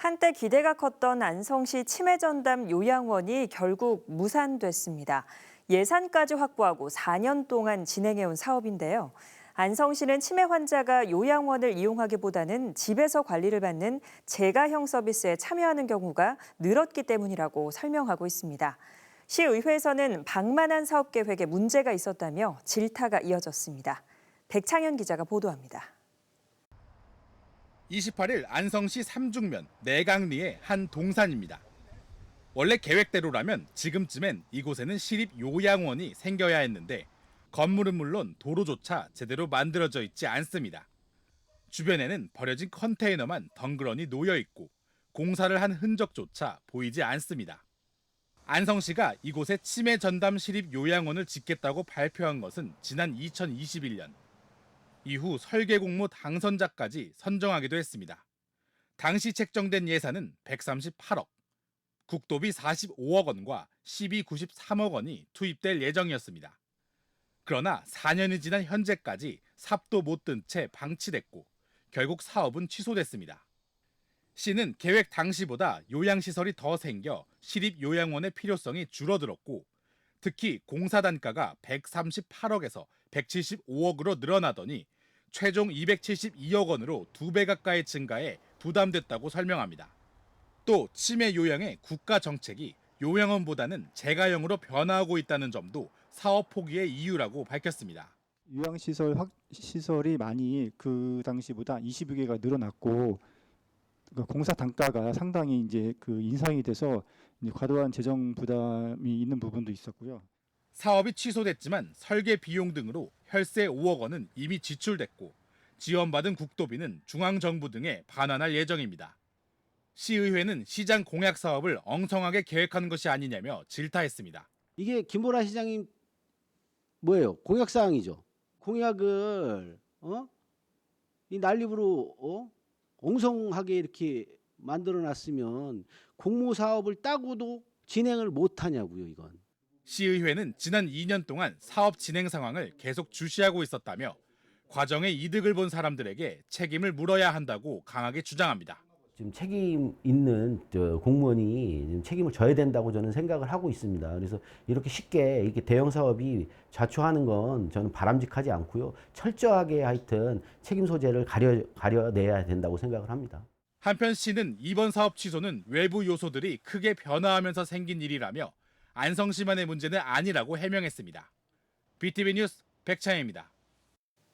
한때 기대가 컸던 안성시 치매전담 요양원이 결국 무산됐습니다. 예산까지 확보하고 4년 동안 진행해온 사업인데요. 안성시는 치매 환자가 요양원을 이용하기보다는 집에서 관리를 받는 재가형 서비스에 참여하는 경우가 늘었기 때문이라고 설명하고 있습니다. 시의회에서는 방만한 사업 계획에 문제가 있었다며 질타가 이어졌습니다. 백창현 기자가 보도합니다. 28일 안성시 삼중면 내강리의 한 동산입니다. 원래 계획대로라면 지금쯤엔 이곳에는 시립 요양원이 생겨야 했는데 건물은 물론 도로조차 제대로 만들어져 있지 않습니다. 주변에는 버려진 컨테이너만 덩그러니 놓여 있고 공사를 한 흔적조차 보이지 않습니다. 안성시가 이곳에 치매 전담 시립 요양원을 짓겠다고 발표한 것은 지난 2021년. 이후 설계 공모 당선자까지 선정하기도 했습니다. 당시 책정된 예산은 138억, 국도비 45억 원과 시비 93억 원이 투입될 예정이었습니다. 그러나 4년이 지난 현재까지 삽도 못 든 채 방치됐고 결국 사업은 취소됐습니다. 시는 계획 당시보다 요양시설이 더 생겨 시립요양원의 필요성이 줄어들었고 특히 공사 단가가 138억에서 175억으로 늘어나더니 최종 272억 원으로 2배 가까이 증가해 부담됐다고 설명합니다. 또 치매 요양의 국가 정책이 요양원보다는 재가형으로 변화하고 있다는 점도 사업 포기의 이유라고 밝혔습니다. 시설이 많이 그 당시보다 22개가 늘어났고 그러니까 공사 단가가 상당히 이제 그 인상이 돼서 이제 과도한 재정 부담이 있는 부분도 있었고요. 사업이 취소됐지만 설계 비용 등으로 혈세 5억 원은 이미 지출됐고 지원받은 국도비는 중앙정부 등에 반환할 예정입니다. 시의회는 시장 공약 사업을 엉성하게 계획하는 것이 아니냐며 질타했습니다. 이게 김보라 시장님 뭐예요? 공약 사항이죠. 공약을 이 난립으로 엉성하게 이렇게 만들어놨으면 공모 사업을 따고도 진행을 못하냐고요, 이건. 시의회는 지난 2년 동안 사업 진행 상황을 계속 주시하고 있었다며 과정에 이득을 본 사람들에게 책임을 물어야 한다고 강하게 주장합니다. 지금 책임 있는 공무원이 책임을 져야 된다고 저는 생각을 하고 있습니다. 그래서 이렇게 쉽게 이렇게 대형 사업이 좌초하는 건 저는 바람직하지 않고요. 철저하게 하여튼 책임 소재를 가려내야 된다고 생각을 합니다. 한편 시는 이번 사업 취소는 외부 요소들이 크게 변화하면서 생긴 일이라며 안성시만의 문제는 아니라고 해명했습니다. BTV 뉴스 백창현입니다.